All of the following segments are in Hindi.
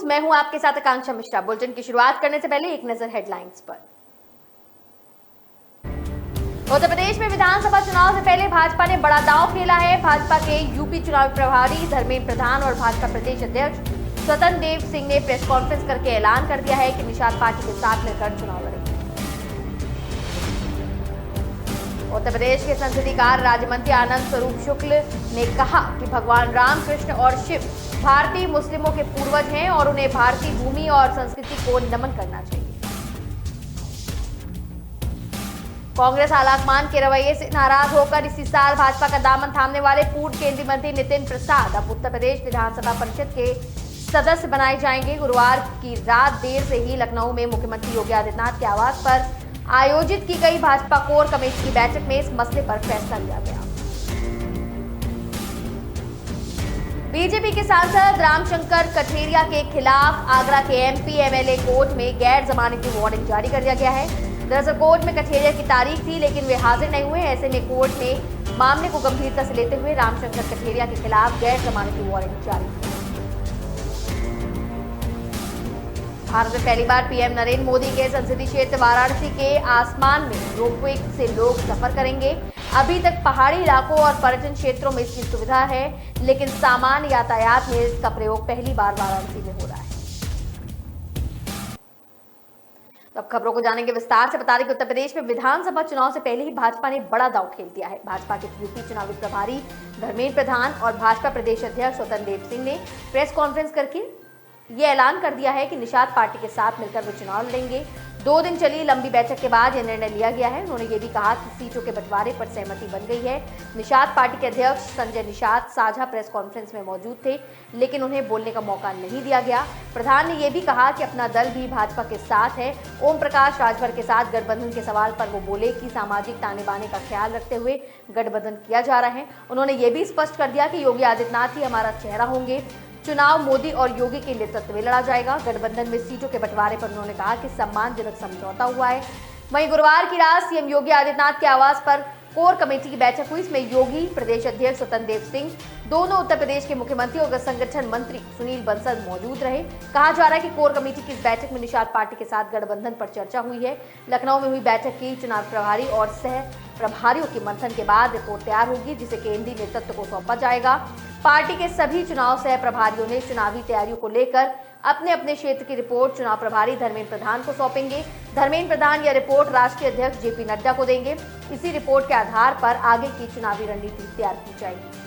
मैं हूं आपके साथ आकांक्षा मिश्रा। बुलेटिन की शुरुआत करने से पहले एक नजर हेडलाइंस पर। उत्तर प्रदेश में विधानसभा चुनाव से पहले भाजपा ने बड़ा दांव खेला है। भाजपा के यूपी चुनाव प्रभारी धर्मेंद्र प्रधान और भाजपा प्रदेश अध्यक्ष स्वतंत्र देव सिंह ने प्रेस कॉन्फ्रेंस करके ऐलान कर दिया है कि निषाद पार्टी के साथ मिलकर चुनाव लड़ेंगे। उत्तर प्रदेश के संसदीय कार्य राज्य मंत्री आनंद स्वरूप शुक्ल ने कहा कि भगवान राम, कृष्ण और शिव भारतीय मुस्लिमों के पूर्वज हैं और उन्हें भारतीय भूमि और संस्कृति को नमन करना चाहिए। कांग्रेस आलाकमान के रवैये से नाराज होकर इसी साल भाजपा का दामन थामने वाले पूर्व केंद्रीय मंत्री नितिन प्रसाद अब उत्तर प्रदेश विधानसभा परिषद के सदस्य बनाए जाएंगे। गुरुवार की रात देर से ही लखनऊ में मुख्यमंत्री योगी आदित्यनाथ के आवास पर आयोजित की गई भाजपा कोर कमेटी की बैठक में इस मसले पर फैसला लिया गया। बीजेपी के सांसद रामशंकर कठेरिया के खिलाफ आगरा के एमपी एमएलए कोर्ट में गैर जमानती वारंट जारी कर दिया गया है। दरअसल कोर्ट में कठेरिया की तारीख थी, लेकिन वे हाजिर नहीं हुए। ऐसे में कोर्ट ने मामले को गंभीरता से लेते हुए रामशंकर कठेरिया के खिलाफ गैर जमानती वारंट जारी किया। भारत में पहली बार पीएम नरेंद्र मोदी के संसदीय क्षेत्र वाराणसी के आसमान में रोपवे से लोग सफर करेंगे। अभी तक पहाड़ी इलाकों और पर्यटन क्षेत्रों में इसकी सुविधा है, लेकिन सामान्य यातायात में इसका प्रयोग पहली बार वाराणसी में हो रहा है। तो अब खबरों को जानेंगे विस्तार से। बता दें कि उत्तर प्रदेश में विधानसभा चुनाव से पहले ही भाजपा ने बड़ा दांव खेल दिया है। भाजपा के यूपी चुनावी प्रभारी धर्मेंद्र प्रधान और भाजपा प्रदेश अध्यक्ष स्वतंत्र देव सिंह ने प्रेस कॉन्फ्रेंस करके ये ऐलान कर दिया है कि निषाद पार्टी के साथ मिलकर वे चुनाव लड़ेंगे। 2 दिन चली लंबी बैठक के बाद यह निर्णय लिया गया है। उन्होंने ये भी कहा कि सीटों के बंटवारे पर सहमति बन गई है। निषाद पार्टी के अध्यक्ष संजय निषाद साझा प्रेस कॉन्फ्रेंस में मौजूद थे, लेकिन उन्हें बोलने का मौका नहीं दिया गया। प्रधान ने यह भी कहा कि अपना दल भी भाजपा के साथ है। ओम प्रकाश राजभर के साथ गठबंधन के सवाल पर वो बोले कि सामाजिक ताने बाने का ख्याल रखते हुए गठबंधन किया जा रहा है। उन्होंने ये भी स्पष्ट कर दिया कि योगी आदित्यनाथ ही हमारा चेहरा होंगे। चुनाव मोदी और योगी के नेतृत्व में लड़ा जाएगा। गठबंधन में सीटों के बंटवारे पर उन्होंने कहा कि सम्मानजनक समझौता हुआ है। वहीं गुरुवार की रात सीएम योगी आदित्यनाथ के आवास पर कोर कमेटी की बैठक हुई। इसमें योगी, प्रदेश अध्यक्ष स्वतंत्र देव सिंह, दोनों उत्तर प्रदेश के मुख्यमंत्री और संगठन मंत्री सुनील बंसल मौजूद रहे। कहा जा रहा है कि कोर कमेटी की इस बैठक में निषाद पार्टी के साथ गठबंधन पर चर्चा हुई है। लखनऊ में हुई बैठक की चुनाव प्रभारी और सह प्रभारियों के मंथन के बाद रिपोर्ट तैयार होगी, जिसे केंद्रीय नेतृत्व को सौंपा जाएगा। पार्टी के सभी चुनाव सह प्रभारियों ने चुनावी तैयारियों को लेकर अपने अपने क्षेत्र की रिपोर्ट चुनाव प्रभारी धर्मेंद्र प्रधान को सौंपेंगे। धर्मेंद्र प्रधान यह रिपोर्ट राष्ट्रीय अध्यक्ष जेपी नड्डा को देंगे। इसी रिपोर्ट के आधार पर आगे की चुनावी रणनीति तैयार की जाएगी।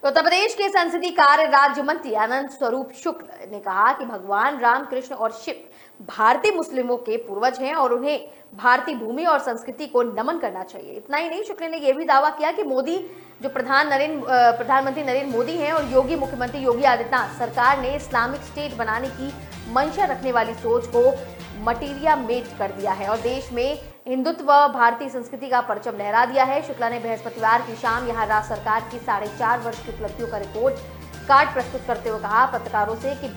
तो उत्तर प्रदेश के संसदीय कार्य राज्य मंत्री आनंद स्वरूप शुक्ल ने कहा कि भगवान राम, कृष्ण और शिव भारतीय मुस्लिमों के पूर्वज हैं और उन्हें भारतीय भूमि और संस्कृति को नमन करना चाहिए। इतना ही नहीं, शुक्ल ने यह भी दावा किया कि मोदी जो प्रधानमंत्री नरेंद्र मोदी हैं और योगी मुख्यमंत्री योगी आदित्यनाथ सरकार ने इस्लामिक स्टेट बनाने की मंशा रखने वाली सोच को मटीरिया मेट कर दिया है और देश में हिंदुत्व व भारतीय संस्कृति का परचम लहरा दिया है। शुक्ला ने बृहस्पतिवार की शाम यहां राज्य सरकार की 4.5 वर्ष की उपलब्धियों का रिपोर्ट कार्ड प्रस्तुत करते हुए कहा पत्रकारों से कि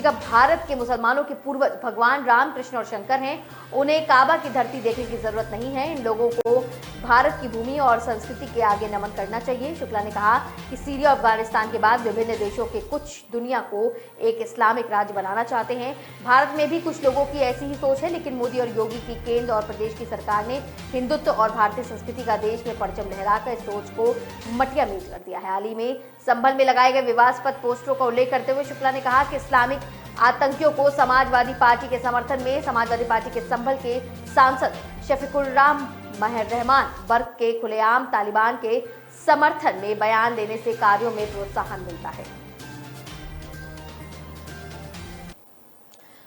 भारत के मुसलमानों के पूर्वज भगवान राम, कृष्ण और शंकर हैं। उन्हें काबा की धरती देखने की जरूरत नहीं है। इन लोगों को भारत की भूमि और संस्कृति के आगे नमन करना चाहिए। शुक्ला ने कहा कि सीरिया और अफगानिस्तान के बाद विभिन्न देशों के कुछ दुनिया को एक इस्लामिक राज्य बनाना चाहते हैं। भारत में भी कुछ लोगों की ऐसी ही सोच है, लेकिन मोदी और योगी की केंद्र और प्रदेश की सरकार ने हिंदुत्व और भारतीय संस्कृति का देश में परचम लहराकर इस सोच को मटिया मेट कर दिया है। हाल ही में संभल में लगाए गए विवादास्पद पोस्टरों का उल्लेख करते हुए शुक्ला ने कहा कि इस्लामिक आतंकियों को समाजवादी पार्टी के समर्थन में समाजवादी पार्टी के संभल के सांसद शफीकुर्रहमान रहमान वर्ग के खुलेआम तालिबान के समर्थन में बयान देने से कार्यों में प्रोत्साहन मिलता है।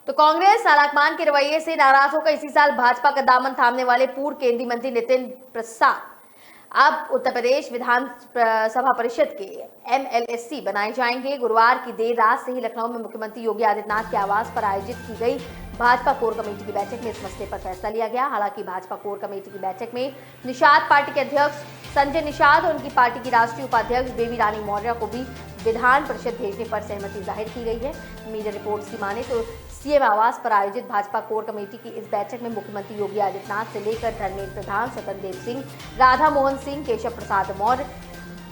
तो कांग्रेस आलाकमान के रवैये से नाराज होकर इसी साल भाजपा का दामन थामने वाले पूर्व केंद्रीय मंत्री नितिन प्रसाद अब उत्तर प्रदेश विधानसभा परिषद के एमएलएसी बनाए जाएंगे। गुरुवार की देर रात से ही लखनऊ में मुख्यमंत्री योगी आदित्यनाथ के आवास पर आयोजित की गई भाजपा कोर कमेटी की बैठक में इस मसले पर फैसला लिया गया। हालांकि भाजपा कोर कमेटी की बैठक में निषाद पार्टी के अध्यक्ष संजय निषाद और उनकी पार्टी की राष्ट्रीय उपाध्यक्ष बेबी रानी मौर्य को भी विधान परिषद भेजने पर सहमति जाहिर की गई है। मीडिया रिपोर्ट्स की माने तो सीएम आवास पर आयोजित भाजपा कोर कमेटी की इस बैठक में मुख्यमंत्री योगी आदित्यनाथ से लेकर धर्मेंद्र प्रधान, स्वतंत्र देव सिंह, राधा मोहन सिंह, केशव प्रसाद मौर्य,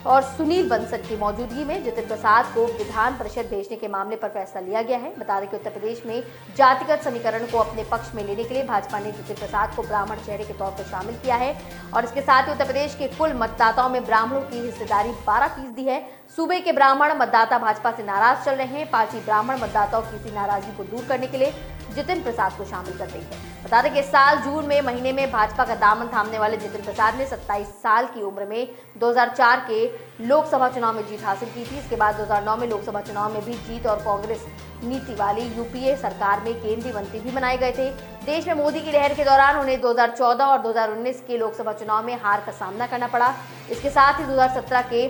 और सुनील बंसल की मौजूदगी में जितिन प्रसाद को विधान परिषद भेजने के मामले पर फैसला लिया गया है। बता दें कि उत्तर प्रदेश में जातिगत समीकरण को अपने पक्ष में लेने के लिए भाजपा ने जितिन प्रसाद को ब्राह्मण चेहरे के तौर पर शामिल किया है और इसके साथ ही उत्तर प्रदेश के कुल मतदाताओं में ब्राह्मणों की हिस्सेदारी 12% है। सूबे के ब्राह्मण मतदाता भाजपा से नाराज चल रहे हैं। पार्टी ब्राह्मण मतदाताओं की इसी नाराजगी को दूर करने के लिए जितिन प्रसाद को शामिल कर रही है। बता दें कि इस साल जून में महीने में भाजपा का दामन थामने वाले जितिन प्रसाद ने 27 साल की उम्र में 2004 के लोकसभा चुनाव में जीत हासिल की थी। इसके बाद 2009 में लोकसभा चुनाव में भी जीत और कांग्रेस नीति वाली यूपीए सरकार में केंद्रीय मंत्री भी बनाए गए थे। देश में मोदी की लहर के दौरान उन्हें 2014 और 2019 के लोकसभा चुनाव में हार का सामना करना पड़ा। इसके साथ ही 2017 के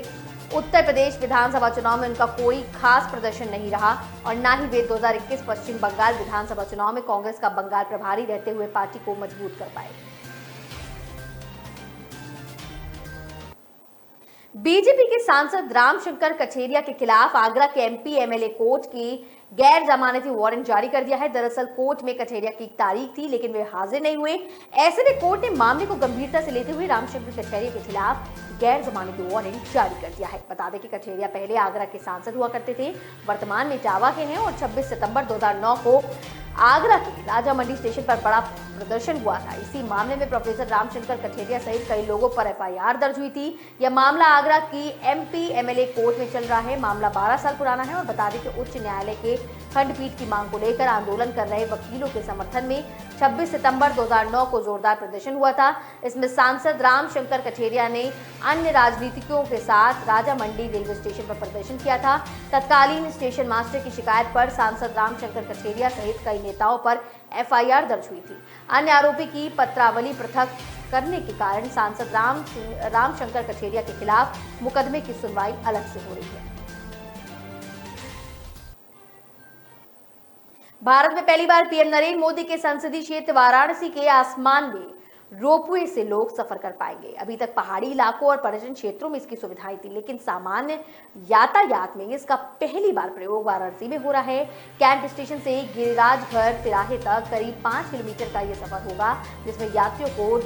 उत्तर प्रदेश विधानसभा चुनाव में उनका कोई खास प्रदर्शन नहीं रहा और न ही वे 2021 पश्चिम बंगाल विधानसभा चुनाव में कांग्रेस का बंगाल प्रभारी रहते हुए पार्टी को मजबूत कर पाए। बीजेपी के सांसद रामशंकर कठेरिया के खिलाफ आगरा के एमपी एमएलए कोर्ट की गैर जमानती वारंट जारी कर दिया है। दरअसल कोर्ट में कठेरिया की तारीख थी लेकिन वे हाजिर नहीं हुए। ऐसे में कोर्ट ने मामले को गंभीरता से लेते हुए रामशंकर कठेरिया के खिलाफ गैर जमानती वारंट जारी कर दिया है। बता दें कि कठेरिया पहले आगरा के सांसद हुआ करते थे, वर्तमान में इटावा के हैं और 26 सितंबर 2009 को आगरा के राजा मंडी स्टेशन पर बड़ा प्रदर्शन हुआ था। इसी मामले में प्रोफेसर रामशंकर कठेरिया सहित कई लोगों पर एफआईआर दर्ज हुई थी। यह मामला आगरा की एमपी एमएलए कोर्ट में चल रहा है। मामला 12 साल पुराना है और बता दें कि उच्च न्यायालय के खंडपीठ की मांग को लेकर आंदोलन कर रहे वकीलों के समर्थन में 26 सितंबर 2009 को जोरदार प्रदर्शन हुआ था। इसमें सांसद रामशंकर कठेरिया ने अन्य राजनीतिज्ञों के साथ राजा मंडी रेलवे स्टेशन पर प्रदर्शन किया था। तत्कालीन स्टेशन मास्टर की शिकायत पर सांसद रामशंकर कठेरिया सहित कई नेताओं पर एफआईआर दर्ज हुई थी। अन्य आरोपी की पत्रावली पृथक करने के कारण सांसद रामशंकर कठेरिया के खिलाफ मुकदमे की सुनवाई अलग से हो रही है। भारत में पहली बार पीएम नरेंद्र मोदी के संसदीय क्षेत्र वाराणसी के आसमान में रोपवे से लोग सफर कर पाएंगे। अभी तक पहाड़ी इलाकों और पर्यटन क्षेत्रों में इसकी सुविधाएं थी लेकिन सामान्य यातायात में इसका पहली बार प्रयोग वाराणसी में हो रहा है। कैंट स्टेशन से गिरिराज घर तिराहे तक करीब 5 किलोमीटर का यह सफर होगा जिसमें यात्रियों को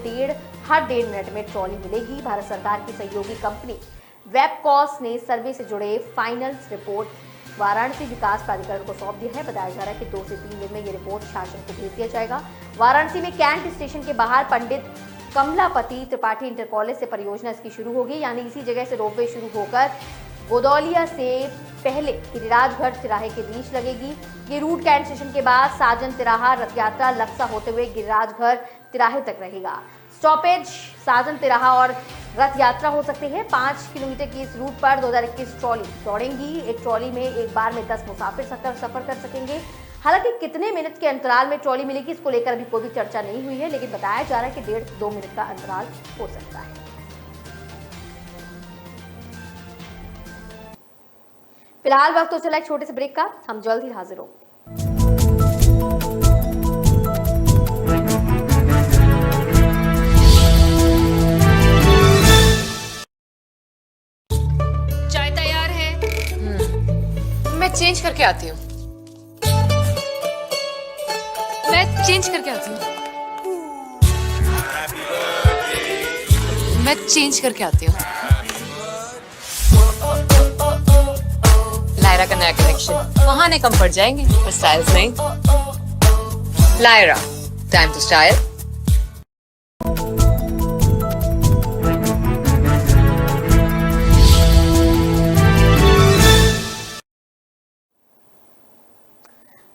हर डेढ़ मिनट में ट्रॉली मिलेगी। भारत सरकार की सहयोगी कंपनी वेबकॉस ने सर्वे से जुड़े फाइनल रिपोर्ट वाराणसी विकास प्राधिकरण को सौंप दिया है। बताया जा रहा है कि 2 से 3 दिन में ये रिपोर्ट शासन को भेज दिया जाएगा। वाराणसी में कैंट स्टेशन के बाहर पंडित कमलापति त्रिपाठी इंटर कॉलेज से परियोजना इसकी शुरू होगी, यानी इसी जगह से रोपवे शुरू होकर गोदौलिया से पहले गिरिराजगढ़ तिराहे के बीच लगेगी। ये रूट कैंट स्टेशन के बाद साजन तिराहा रथ यात्रा लक्सा होते हुए गिरिराजगढ़ तिराहे तक रहेगा। स्टॉपेज साजन तिराहा और रथ यात्रा हो सकती है। 5 किलोमीटर की इस रूट पर 2021 ट्रॉली दौड़ेंगी। एक ट्रॉली में एक बार में 10 मुसाफिर सफर कर सकेंगे। हालांकि कितने मिनट के अंतराल में ट्रॉली मिलेगी इसको लेकर अभी कोई भी चर्चा नहीं हुई है, लेकिन बताया जा रहा है कि 1.5 से 2 मिनट का अंतराल हो सकता है। फिलहाल वक्त तो चला एक छोटे से ब्रेक का, हम जल्द ही हाजिर होंगे। चाय तैयार है। मैं चेंज करके आती हूँ। मैं चेंज करके आती हूँ। लायरा का नया कलेक्शन, बहाने कम पड़ जाएंगे पर स्टाइल्स नहीं। Lyra, time to style.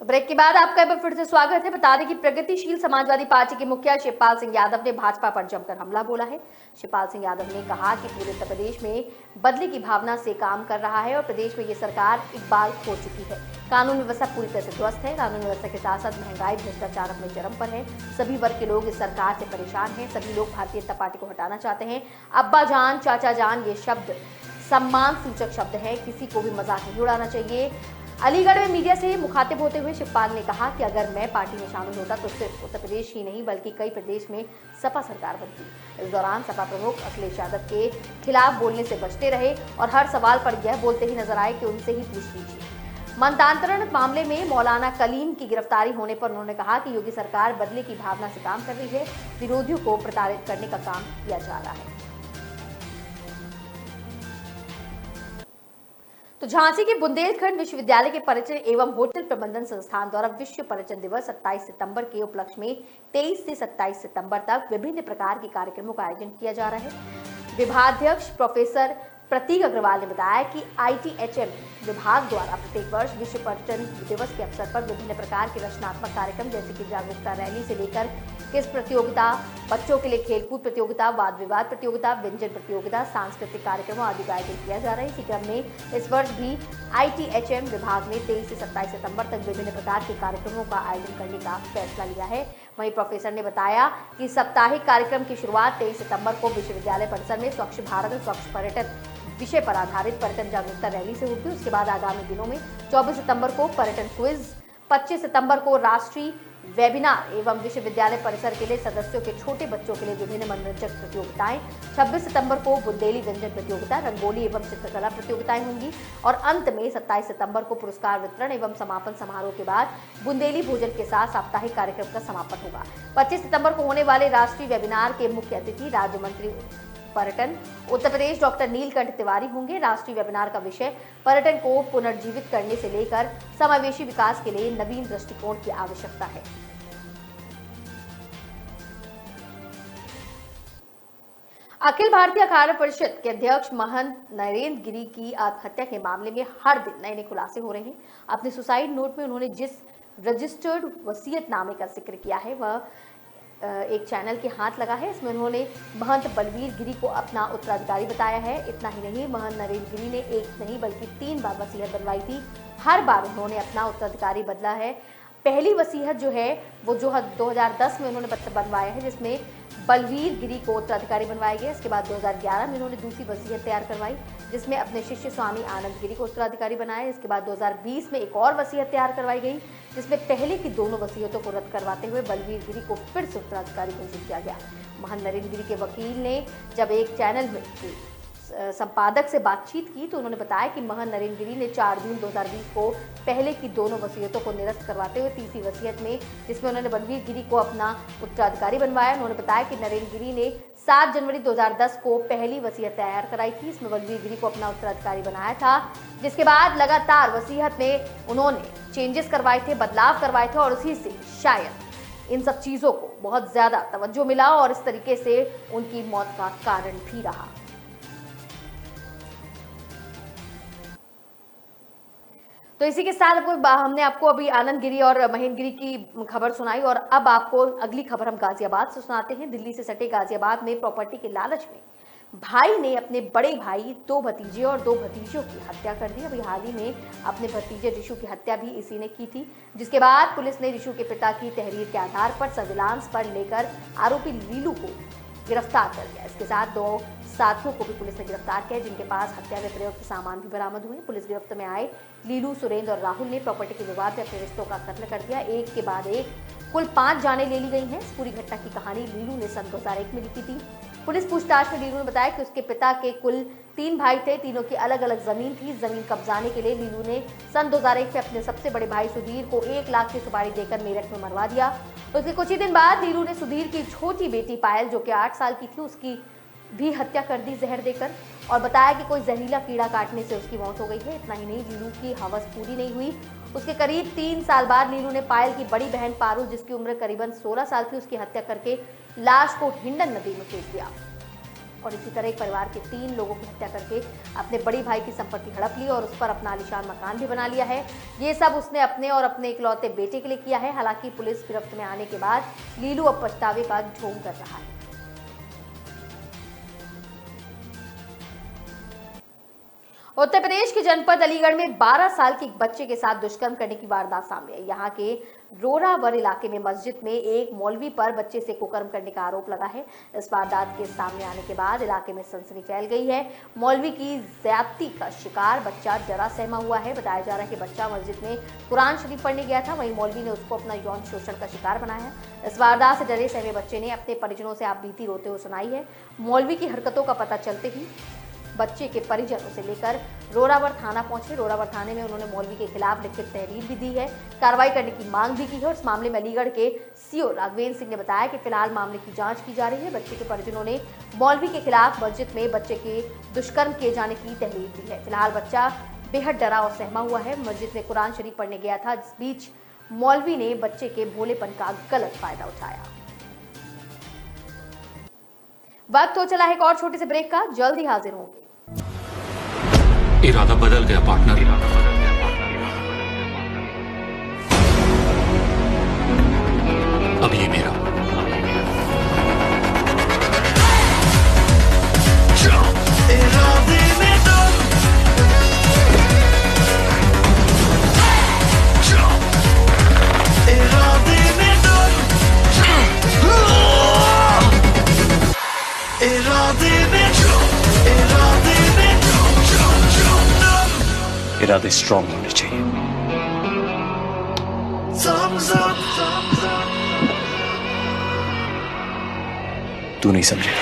Break के बाद आपका एक बार फिर से स्वागत है। बता दें कि प्रगतिशील समाजवादी पार्टी के मुखिया शिवपाल सिंह यादव ने भाजपा पर जमकर हमला बोला है। शिवपाल सिंह यादव ने कहा कि पूरे उत्तर प्रदेश में बदले की भावना से काम कर रहा है और प्रदेश में ये सरकार इकबाल खो चुकी है। कानून व्यवस्था पूरी तरह से ध्वस्त है। कानून व्यवस्था के साथ साथ महंगाई भ्रष्टाचार अपने चरम पर है। सभी वर्ग के लोग इस सरकार से परेशान हैं। सभी लोग भारतीय जनता पार्टी को हटाना चाहते हैं। अब्बा जान, चाचा जान ये शब्द सम्मान सूचक शब्द है, किसी को भी मजाक नहीं उड़ाना चाहिए। अलीगढ़ में मीडिया से मुखातिब होते हुए शिवपाल ने कहा कि अगर मैं पार्टी में शामिल होता तो सिर्फ उत्तर प्रदेश ही नहीं बल्कि कई प्रदेश में सपा सरकार बनती। इस दौरान सपा प्रमुख अखिलेश यादव के खिलाफ बोलने से बचते रहे और हर सवाल पर यह बोलते ही नजर आए कि उनसे ही पूछ लीजिए। मनतांतरण मामले में मौलाना कलीम की गिरफ्तारी होने पर उन्होंने कहा कि योगी सरकार बदले की भावना से काम कर रही है, विरोधियों को प्रताड़ित करने का काम किया जा रहा है। तो झांसी के बुंदेलखंड विश्वविद्यालय के पर्यटन एवं होटल प्रबंधन संस्थान द्वारा विश्व पर्यटन दिवस 27 सितंबर के उपलक्ष्य में 23 से 27 सितंबर तक विभिन्न प्रकार के कार्यक्रमों का आयोजन किया जा रहा है। विभागाध्यक्ष प्रोफेसर प्रतीक अग्रवाल ने बताया कि ITHM विभाग द्वारा प्रत्येक वर्ष विश्व पर्यटन दिवस के अवसर पर विभिन्न प्रकार के रचनात्मक कार्यक्रम जैसे कि जागरूकता रैली से लेकर क्विज प्रतियोगिता, बच्चों के लिए खेलकूद प्रतियोगिता, वाद विवाद प्रतियोगिता, व्यंजन प्रतियोगिता, सांस्कृतिक कार्यक्रमों आदि का आयोजन किया जा रहा है। इसी क्रम में इस वर्ष भी ITHM विभाग ने 23 से 27 सितंबर तक विभिन्न प्रकार के कार्यक्रमों का आयोजन करने का फैसला लिया है। वहीं प्रोफेसर ने बताया कि साप्ताहिक कार्यक्रम की शुरुआत 23 सितंबर को विश्वविद्यालय परिसर में स्वच्छ भारत और स्वच्छ पर्यटन विषय पर आधारित पर्यटन जागरूकता रैली से होगी। उसके बाद आगामी दिनों में 24 सितंबर को पर्यटन क्विज, 25 सितंबर को राष्ट्रीय वेबिनार एवं विश्वविद्यालय परिसर के लिए सदस्यों के छोटे बच्चों के लिए विभिन्न मनोरंजक प्रतियोगिताएं, 26 सितंबर को बुंदेली व्यंजन प्रतियोगिता, रंगोली एवं चित्रकला प्रतियोगिताएं होंगी और अंत में 27 सितंबर को पुरस्कार वितरण एवं समापन समारोह के बाद बुंदेली भोजन के साथ साप्ताहिक कार्यक्रम का समापन होगा। 25 सितंबर को होने वाले राष्ट्रीय वेबिनार के मुख्य अतिथि राज्य मंत्री पर्यटन उत्तर प्रदेश डॉक्टर नीलकंठ तिवारी होंगे। राष्ट्रीय वेबिनार का विषय पर्यटन को पुनर्जीवित करने से लेकर समावेशी विकास के लिए नवीन दृष्टिकोण की आवश्यकता है। अखिल भारतीय अखाड़ा परिषद के अध्यक्ष महंत नरेंद्र गिरी की आत्महत्या के मामले में हर दिन नए नए खुलासे हो रहे हैं। अपने सुसाइड नोट में उन्होंने जिस रजिस्टर्ड वसीयतनामे का जिक्र किया है वह एक चैनल के हाथ लगा है। इसमें उन्होंने महंत बलवीर गिरी को अपना उत्तराधिकारी बताया है। इतना ही नहीं, महंत नरेंद्र गिरी ने एक नहीं बल्कि 3 बार वसीयत बनवाई थी। हर बार उन्होंने अपना उत्तराधिकारी बदला है। पहली वसीयत जो है वो 2010 में उन्होंने बनवाया है, जिसमें बलवीर गिरी को उत्तराधिकारी बनवाया गया। इसके बाद 2011 में उन्होंने दूसरी वसीयत तैयार करवाई, जिसमें अपने शिष्य स्वामी आनंद गिरी को उत्तराधिकारी बनाया। इसके बाद 2020 में एक और वसीयत तैयार करवाई गई, जिसमें पहले की दोनों वसीयतों को रद्द करवाते हुए बलवीर गिरी को फिर से उत्तराधिकारी घोषित किया गया। महंत नरेंद्र गिरी के वकील ने जब एक चैनल में संपादक से बातचीत की तो उन्होंने बताया कि महंत नरेंद्र गिरी ने 4 जून 2020 को पहले की दोनों वसीयतों को निरस्त करवाते हुए तीसरी वसीयत में, जिसमें उन्होंने बलवीर गिरी को अपना उत्तराधिकारी बनवाया। उन्होंने बताया कि नरेंद्र गिरी ने 7 जनवरी 2010 को पहली वसीयत तैयार कराई थी। इसमें बलवीर गिरी को अपना उत्तराधिकारी बनाया था, जिसके बाद लगातार वसीयत में उन्होंने चेंजेस करवाए थे, बदलाव करवाए थे और उसी से शायद इन सब चीज़ों को बहुत ज़्यादा तवज्जो मिला और इस तरीके से उनकी मौत का कारण भी रहा। तो इसी के साथ हमने आपको अभी आनंद गिरी और महेंद्र गिरी की खबर सुनाई और अब आपको अगली खबर हम गाजियाबाद से सुनाते हैं। दिल्ली से सटे गाजियाबाद में प्रॉपर्टी के लालच में भाई ने अपने बड़े भाई, 2 भतीजे और 2 भतीजों की हत्या कर दी। अभी हाल ही में अपने भतीजे ऋषु की हत्या भी इसी ने की थी, जिसके बाद पुलिस ने ऋषु के पिता की तहरीर के आधार पर सर्विलांस पर लेकर आरोपी लीलू को गिरफ्तार कर लिया। इसके साथ 2 साथियों को भी पुलिस ने गिरफ्तार किया, जिनके पास हत्या में प्रयोग के सामान भी बरामद हुए। पुलिस गिरफ्त में आए लीलू, सुरेंद्र और राहुल ने प्रॉपर्टी के विवाद में अपने रिश्तों का कत्ल कर दिया। एक के बाद एक कुल 5 जानें ले ली गई हैं। इस पूरी घटना की कहानी लीलू ने सन 2001 में लिखी थी। पुलिस पूछताछ में लीलू ने बताया कि उसके पिता के कुल 3 भाई थे, तीनों की अलग अलग जमीन थी। जमीन कब्जाने के लिए लीलू ने सन 2001 में अपने सबसे बड़े भाई सुधीर को 1 लाख की सुपारी देकर मेरठ में मरवा दिया। उसके कुछ ही दिन बाद लीलू ने सुधीर की छोटी बेटी पायल, जो कि 8 साल की थी, उसकी भी हत्या कर दी जहर देकर और बताया कि कोई जहरीला कीड़ा काटने से उसकी मौत हो गई है। इतना ही नहीं, लीलू की हवस पूरी नहीं हुई। उसके करीब 3 साल बाद लीलू ने पायल की बड़ी बहन पारू, जिसकी उम्र करीबन 16 साल थी, उसकी हत्या करके लाश को हिंडन नदी में फेंक दिया और इसी तरह एक परिवार के 3 लोगों की हत्या करके अपने बड़ी भाई की संपत्ति हड़प ली और उस पर अपना आलीशान मकान भी बना लिया है। ये सब उसने अपने और अपने इकलौते बेटे के लिए किया है। हालांकि पुलिस गिरफ्त में आने के बाद लीलू अब पछतावे का ढोंग कर रहा है। उत्तर प्रदेश के जनपद अलीगढ़ में 12 साल के एक बच्चे के साथ दुष्कर्म करने की वारदात सामने आई। यहाँ के रोरावर इलाके में मस्जिद में एक मौलवी पर बच्चे से कुकर्म करने का आरोप लगा है। इस वारदात के सामने आने के बाद इलाके में सनसनी फैल गई है। मौलवी की ज्यादती का शिकार बच्चा डरा सहमा हुआ है। बताया जा रहा है कि बच्चा मस्जिद में कुरान शरीफ पढ़ने गया था, वहीं मौलवी ने उसको अपना यौन शोषण का शिकार बनाया। इस वारदात से डरे सहमे बच्चे ने अपने परिजनों से आप बीती रोते हुए सुनाई है। मौलवी की हरकतों का पता चलते ही बच्चे के परिजनों से लेकर रोरावर थाना पहुंचे। रोरावर थाने में उन्होंने मौलवी के खिलाफ लिखित तहरीर भी दी है, कार्रवाई करने की मांग भी की है। और इस मामले में अलीगढ़ के सीओ राघवेंद्र सिंह ने बताया कि फिलहाल मामले की जांच की जा रही है। बच्चे के परिजनों ने मौलवी के खिलाफ मस्जिद में बच्चे के दुष्कर्म किए जाने की तहरीर दी है। फिलहाल बच्चा बेहद डरा और सहमा हुआ है। मस्जिद में कुरान शरीफ पढ़ने गया था, जिस बीच मौलवी ने बच्चे के भोलेपन का गलत फायदा उठाया। वक्त हो चला है एक और छोटे से ब्रेक का, जल्द ही हाजिर होंगे। इरादा बदल गया पार्टनर, अब ये मेरा। इरादे स्ट्रॉन्ग होने चाहिए। तू नहीं समझेगा।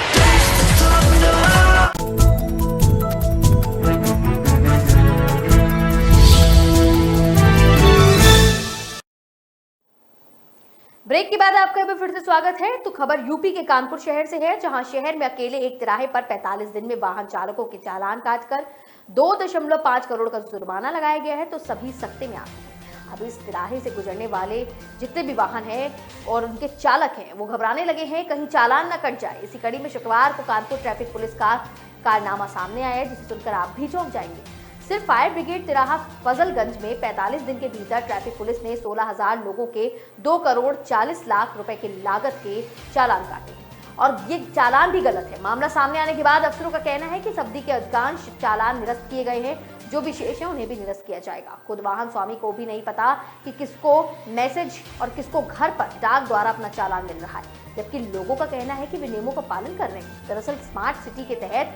ब्रेक के बाद आपका फिर से स्वागत है। तो खबर यूपी के कानपुर शहर से है, जहां शहर में अकेले एक तिराहे पर 45 दिन में वाहन चालकों के चालान काटकर 2.5 करोड़ का जुर्माना लगाया गया है, तो सभी सख्ते में आते हैं। अब इस तिराहे से गुजरने वाले जितने भी वाहन हैं और उनके चालक हैं, वो घबराने लगे हैं कहीं चालान न कट जाए। इसी कड़ी में शुक्रवार को कानपुर ट्रैफिक पुलिस का कारनामा सामने आया है, जिसे सुनकर आप भी चौंक जाएंगे। सिर्फ फायर ब्रिगेड तिराहा फजलगंज में 45 दिन के भीतर ट्रैफिक पुलिस ने 16,000 लोगों के 2 करोड़ 40 लाख रुपए की लागत के चालान काटे और ये चालान भी गलत है। मामला सामने आने के बाद अफसरों का कहना है कि इस अवधि के अधिकांश चालान निरस्त किए गए हैं, जो विशेष है उन्हें भी निरस्त किया जाएगा। खुद वाहन स्वामी को भी नहीं पता कि किसको मैसेज और किसको घर पर डाक द्वारा अपना चालान मिल रहा है, जबकि लोगों का कहना है कि वे नियमों का पालन कर रहे हैं। दरअसल स्मार्ट सिटी के तहत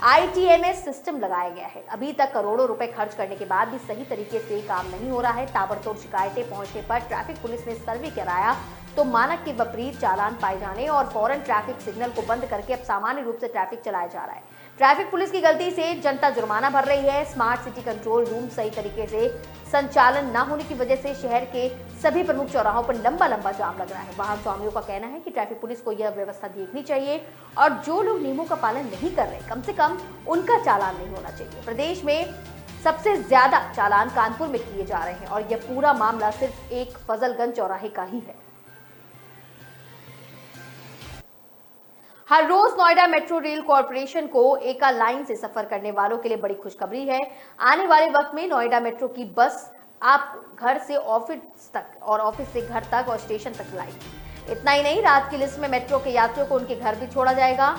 ITMS सिस्टम लगाया गया है। अभी तक करोड़ों रुपए खर्च करने के बाद भी सही तरीके से काम नहीं हो रहा है। ताबड़तोड़ शिकायतें पहुंचने पर ट्रैफिक पुलिस ने सर्वे कराया तो मानक के विपरीत चालान पाए जाने और फौरन ट्रैफिक सिग्नल को बंद करके अब सामान्य रूप से ट्रैफिक चलाया जा रहा है। ट्रैफिक पुलिस की गलती से जनता जुर्माना भर रही है। स्मार्ट सिटी कंट्रोल रूम सही तरीके से संचालन न होने की वजह से शहर के सभी प्रमुख चौराहों पर लंबा जाम लग रहा है। वाहन स्वामियों का कहना है कि ट्रैफिक पुलिस को यह व्यवस्था देखनी चाहिए और जो लोग नियमों का पालन नहीं कर रहे, कम से कम उनका चालान नहीं होना चाहिए। प्रदेश में सबसे ज्यादा चालान कानपुर में किए जा रहे हैं और यह पूरा मामला सिर्फ एक फजलगंज चौराहे का ही है। हर रोज नोएडा मेट्रो रेल कॉरपोरेशन को एका लाइन से सफर करने वालों के लिए बड़ी खुशखबरी है। आने वाले वक्त में नोएडा मेट्रो की बस आप घर से ऑफिस तक और ऑफिस से घर तक और स्टेशन तक लाएगी। इतना ही नहीं, रात की लिस्ट में मेट्रो के यात्रियों को उनके घर भी छोड़ा जाएगा।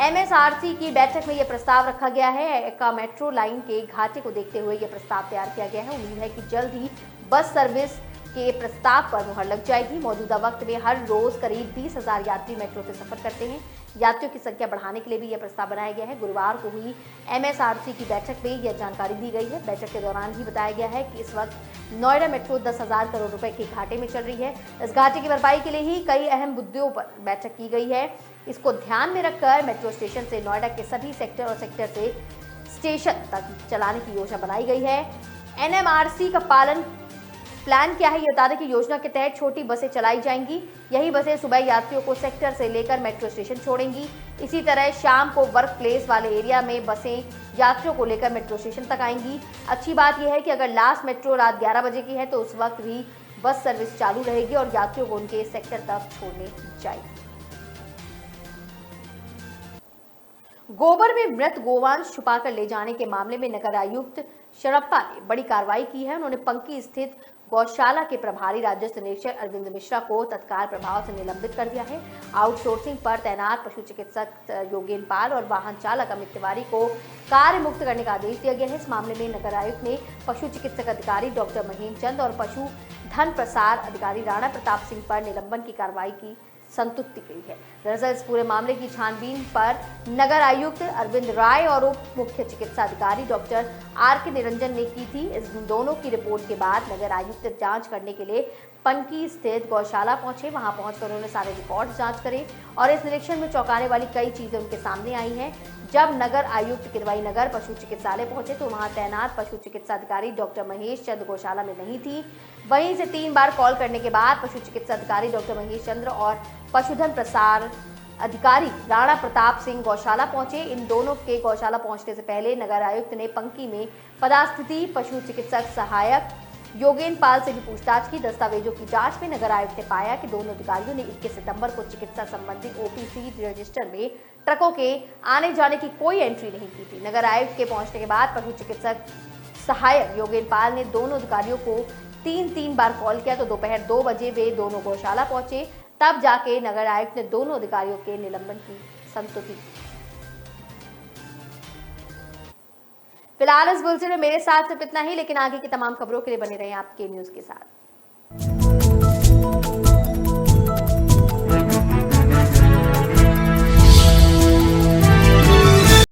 MSRC की बैठक में यह प्रस्ताव रखा गया है। एका मेट्रो लाइन के घाटे को देखते हुए यह प्रस्ताव तैयार किया गया है। उम्मीद है कि जल्द ही बस सर्विस के प्रस्ताव पर मुहर लग जाएगी। मौजूदा वक्त में हर रोज करीब 20,000 यात्री मेट्रो से सफर करते हैं। यात्रियों की संख्या बढ़ाने के लिए भी यह प्रस्ताव बनाया गया है। गुरुवार को हुई MSRC की बैठक में यह जानकारी दी गई है। बैठक के दौरान ही बताया गया है कि इस वक्त नोएडा मेट्रो 10,000 करोड़ रुपए के घाटे में चल रही है। इस घाटे की भरपाई के लिए ही कई अहम मुद्दों पर बैठक की गई है। इसको ध्यान में रखकर मेट्रो स्टेशन से नोएडा के सभी सेक्टर और सेक्टर से स्टेशन तक चलाने की योजना बनाई गई है। NMRC का प्लान क्या है ये बता दें कि योजना के तहत छोटी बसें चलाई जाएंगी। यही बसें सुबह यात्रियों को सेक्टर से लेकर मेट्रो स्टेशन छोड़ेंगी। इसी तरह शाम को वर्क प्लेस वाले एरिया में बसें यात्रियों को लेकर मेट्रो स्टेशन तक आएंगी। अच्छी बात यह है कि अगर लास्ट मेट्रो रात 11 बजे की है तो उस वक्त भी बस सर्विस चालू रहेगी और यात्रियों को उनके सेक्टर तक छोड़ने जाएगी। गोबर में मृत गोवंश छुपाकर ले जाने के मामले में नगर आयुक्त शरप्पा ने बड़ी कार्रवाई की है। उन्होंने पंकी स्थित गौशाला के प्रभारी राजस्व निरीक्षक अरविंद मिश्रा को तत्काल प्रभाव से निलंबित कर दिया है। आउटसोर्सिंग पर तैनात पशु चिकित्सक योगेन पाल और वाहन चालक अमित तिवारी को कार्य मुक्त करने का आदेश दिया गया है। इस मामले में नगर आयुक्त ने पशु चिकित्सक अधिकारी डॉक्टर महेंद्र चंद और पशु धन प्रसार अधिकारी राणा प्रताप सिंह पर निलंबन की कार्रवाई की संतुष्टि गई है। दरअसल इस पूरे मामले की छानबीन पर नगर आयुक्त अरविंद राय और उप मुख्य चिकित्सा अधिकारी डॉक्टर RK निरंजन ने की थी। इस दोनों की रिपोर्ट के बाद नगर आयुक्त जांच करने के लिए पंकी स्थित गौशाला पहुंचे। वहां पहुंचकर उन्होंने सारे रिकॉर्ड जांच करे और इस निरीक्षण में चौंकाने वाली कई चीजें उनके सामने आई हैं। जब नगर आयुक्त किरवाई नगर पशु चिकित्सालय पहुंचे तो वहां तैनात पशु चिकित्सा अधिकारी डॉक्टर महेश चंद्र गौशाला में नहीं थी। वहीं से 3 बार कॉल करने के बाद पशु चिकित्सा अधिकारी डॉक्टर महेश चंद्र और पशुधन प्रसार अधिकारी राणा प्रताप सिंह गौशाला पहुंचे। इन दोनों के गौशाला पहुंचने से पहले नगर आयुक्त ने पंकी में पदास्थिति पशु चिकित्सक सहायक योगेन पाल से भी पूछताछ की। दस्तावेजों की जांच में नगर आयुक्त ने पाया कि दोनों अधिकारियों ने 21 सितंबर को चिकित्सा संबंधी ओपीसी रजिस्टर में ट्रकों के आने जाने की कोई एंट्री नहीं की थी। नगर आयुक्त के पहुंचने के बाद पशु चिकित्सक सहायक योगेन पाल ने दोनों अधिकारियों को तीन बार कॉल किया तो दोपहर 2 बजे वे दोनों गौशाला पहुंचे। तब जाके नगर आयुक्त ने दोनों अधिकारियों के निलंबन की संस्तुति। फिलहाल इस बुलेटिन में मेरे साथ सिर्फ इतना ही, लेकिन आगे की तमाम खबरों के लिए बने रहें आपके न्यूज के साथ।